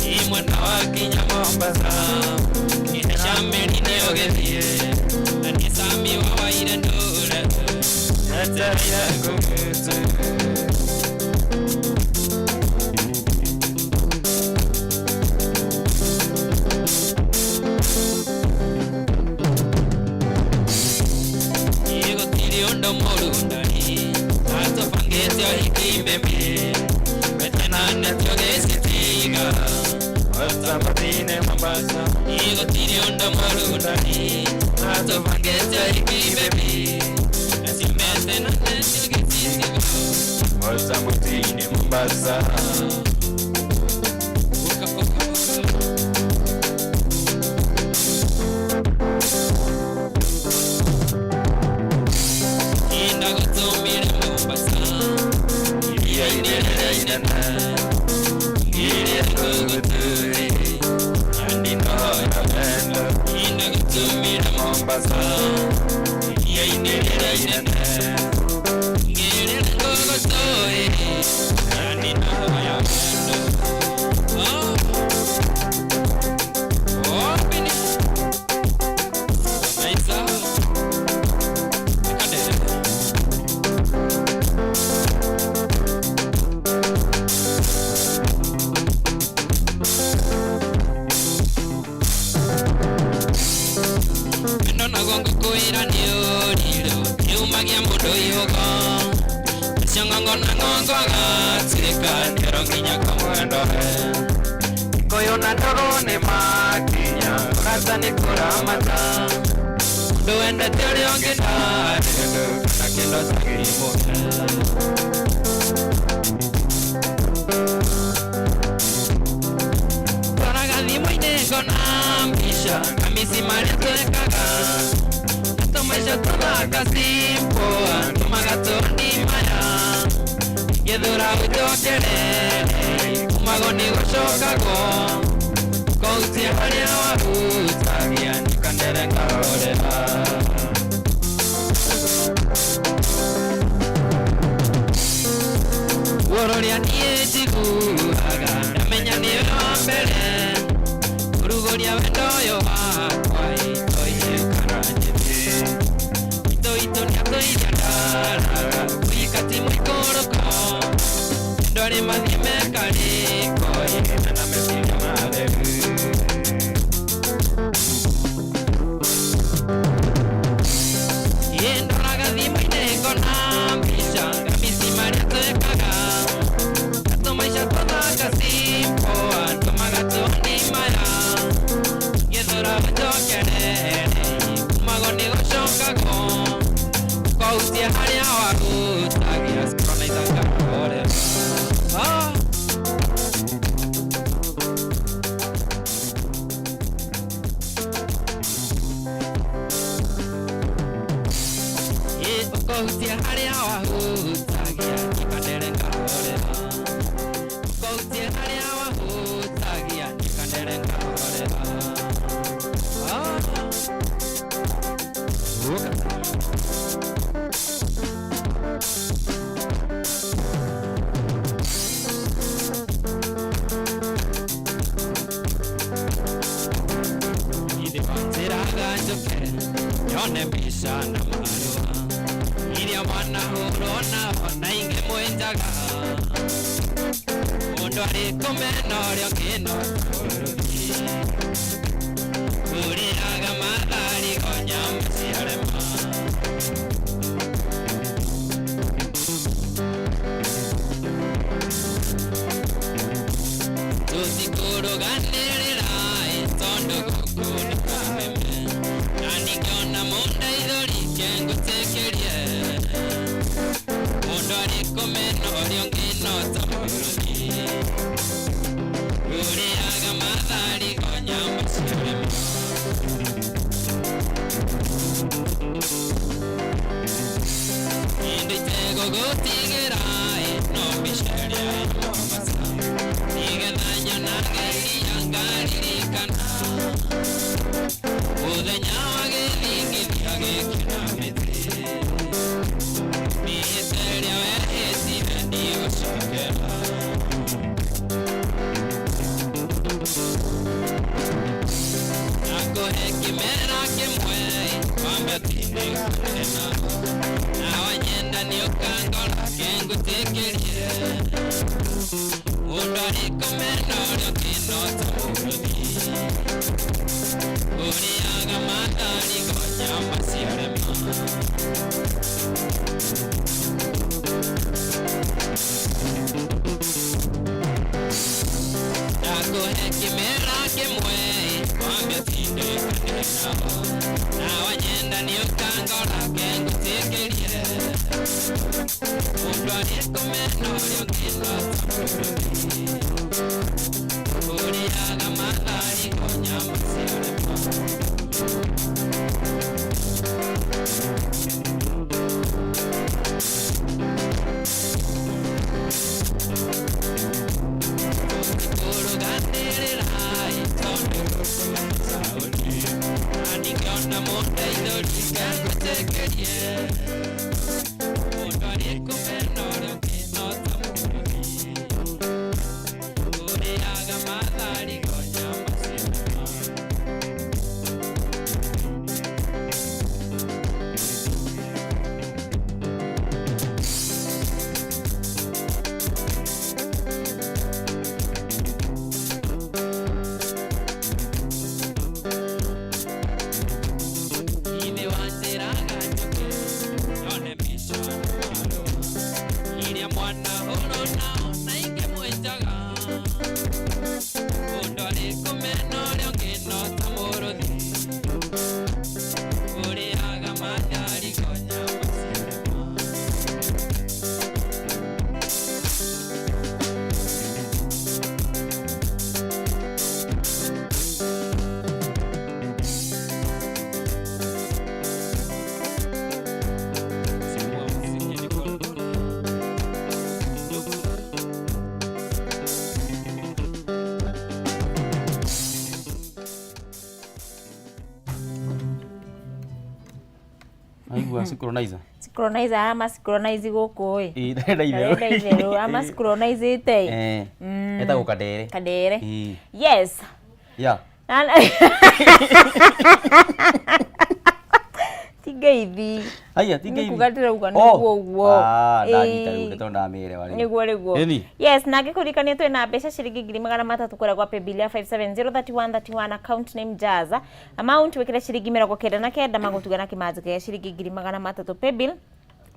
Imwana wakinya Mombasa Inashameni neogezie Anisami wawaire ndure Natarira kumutsu Igo tiri ondo morundani Nato pangetio hikimeme Metenane tiogesitiga Otapatine Mombasa Igo tiri ondo morundani Nato pangetio hikimeme Metenane tiogesitiga Otapatine Mombasa Schronizer. Schronizer ama Schronize goko Ndenda itherũ ama Schronize te. Etagwo Kandeere. Kandeere. Yes. Yeah. Tigeithi. Aya tigeithi. Kugatira uganiguo uguo. Ndagita rĩu ngetonda mĩĩre wari. Niguo rĩguo. Yes, na ngĩkũrikania twĩ na mbeca ciringi 300 kũrĩa kwa paybill ya 5703131 account name Jaza. Amount wekera ciringi 99 magotuga na kimanzi kĩa ciringi 300 paybill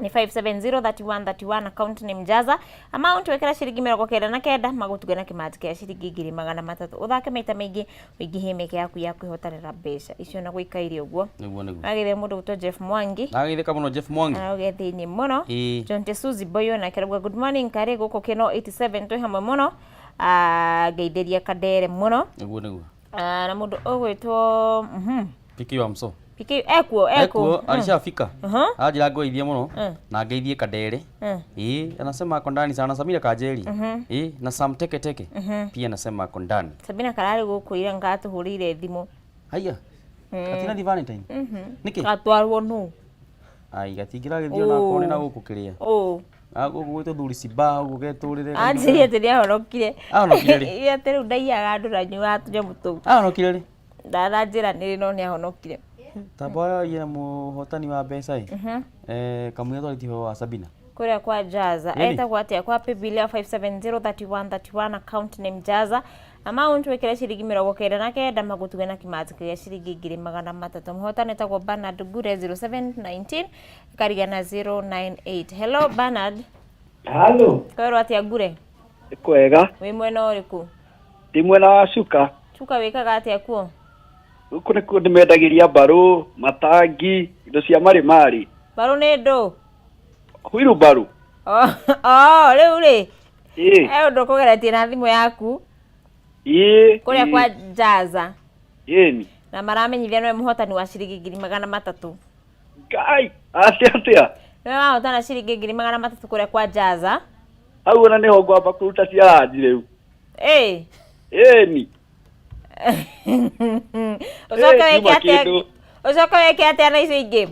ni 5703131 account name Jaza. Amount wekera ciringi 99 magotuga na kimanzi kĩa ciringi 300. Uthake maita maingĩ wĩingĩhie mĩeke yaku ya kwĩhotanĩra mbeca icio na gũikaire ũguo. Niguo. Agĩthe mũndũ ũtwo Jeff Mwangi. Agĩtheka mũno Jeff Mwangi. Agĩthĩni mũno. John Tesuzi Boyo na kĩrauga good morning kare gũkũ kĩno 87 twĩ hamwe mũno. Geithĩria Kandeere mũno. Niguo. Na mũndũ ũgwĩtwo Piki wa Mso. Piki eko alishafika. Ajira ngoithie muno na ngeithie Kandeere. Anasema ako ndani sana Samira Kajeri. Na Sam Teke pia anasema ako ndani. Sabina karari gukwira ngatuhurire thimu. Haya. Atina di Valentine. Niki? Katwarwo no. Ai gatingira githio na kone na gukukiria. Ago gwito thuri ciba gugeturire. Anjiri ati ahonokire. Ahonokire ri. Iya teru ndaiyaga andu ranyu atuje mutu. Ahonokire ri. Ndara njira niri no ni ahonokire. Tabaya ye muhotani wa mbeca kamwe twalitio wa Sabina kuria kwa Jaza etagwo atia kwa paybill ya 5703131 account name Jaza. Amount wekera ciringi 99 magotuga na kimanzi kĩa ciringi 300. Muhotani etagwo Bernard Gure 0719 karigana 098. Hello Bernard. Hello. Kwero atia Gure? Kwega. Wi mwena ũrĩkũ? Ndi mwena wa Cuka. Cuka wikaga atia kuo? Kune ndimendagiria mbaru, matangi, indo cia mari. Mbaru nĩ ndũ? Huiru mbaru. Rĩu rĩ. Ũndũ kũgeretie na thimũ yaku. Kuria kwa Jaza. Na maramenyithia nĩwe mũhotani wa ciringi 300. Ngai, atia. Nĩwe wahotana ciringi 300 kuria kwa Jaza. Hau ona nĩho ngwamba kũruta cia ranji rĩu. Ni. Ucoka weke atia na icio ingĩ?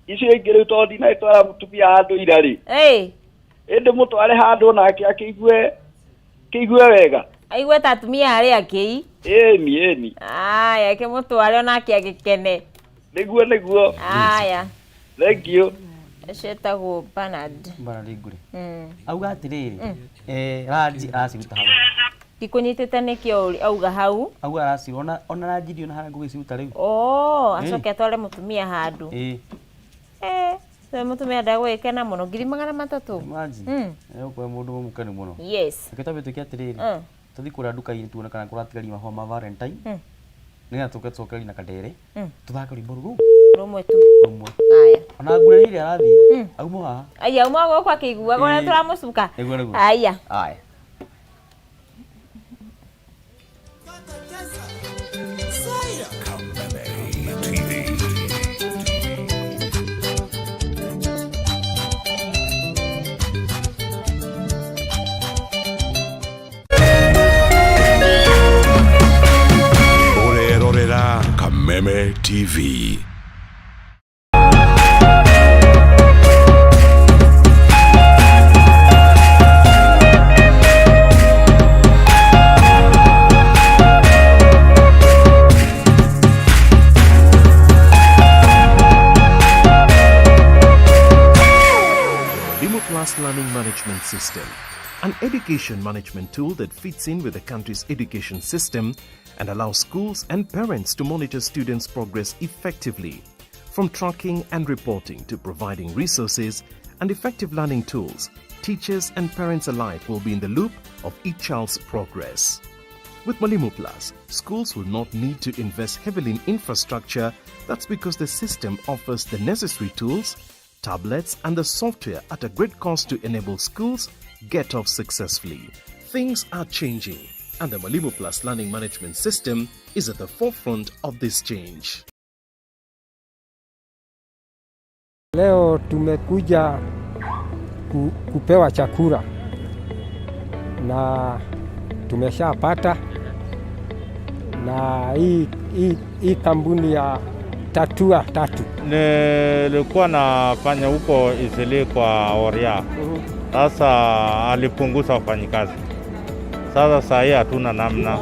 Icio ingĩ rĩu tondũ ndinatwara mũtumia handũ ira rĩ. Ĩndĩ mũtware handũ nake akĩigue wega. Aigue ta atumia arĩa akĩ? Ni. Aya ke mũtware onake agĩkene. Nĩguo. Aya. Thank you. Shetagwo Bernard ngure auga atiriri Raji araciruta hau Ndikunyitite nikio auga hau auga araciona ona Raji ndio na harangu giciruta riu acoke atware mutumia handu so mutumia ndagwikena muno 300 Maji kwa mundu mumukani muno yes akitabe atiriri tuthi kura nduka-ini tuone kana kuratigaria mahua ma Valentine nina tuketokeri na Kandeere tuthaka rimbo rugu rumwe tu rumwe aya ona ngure ile arathi aumo ha aya aumo go kwa kigua gora turamucuka aya aya Kameme TV. Plus Learning Management System, an education management tool that fits in with the country's education system and allows schools and parents to monitor students' progress effectively. From tracking and reporting to providing resources and effective learning tools, teachers and parents alike will be in the loop of each child's progress. With Mwalimu Plus, schools will not need to invest heavily in infrastructure. That's because the system offers the necessary tools, tablets and the software at a great cost to enable schools get off successfully. Things are changing, and the Mwalimu Plus Learning Management System is at the forefront of this change. Leo tumekuja kupewa chakula na tumeshapata, na hii kampuni ya Tatua Tatu nilikuwa nafanya huko Isili kwa Oria. Sasa alipunguza wafanyikazi. Sasa saa hii hatuna namna.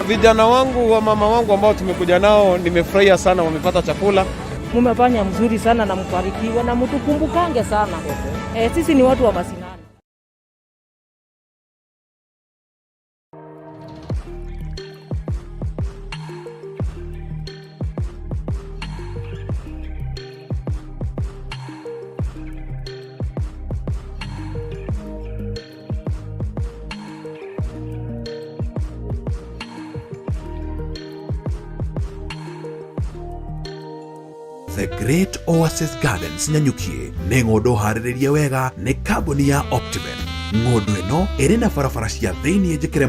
Vijana wangu wa mama wangu ambao tumekuja nao, nimefurahia sana, wamepata chakula. Mumefanya mzuri sana na mbarikiwe na mtukumbukange sana. Sisi ni watu wa mashinani. The Great Oasis Gardens Nyanyukie nĩ ng'ũndũ harĩrĩrie wega nĩ kambuni ya Optiven. Ng'ũndũ ĩno ĩrĩ na barabara cia thĩinĩ njĩkĩre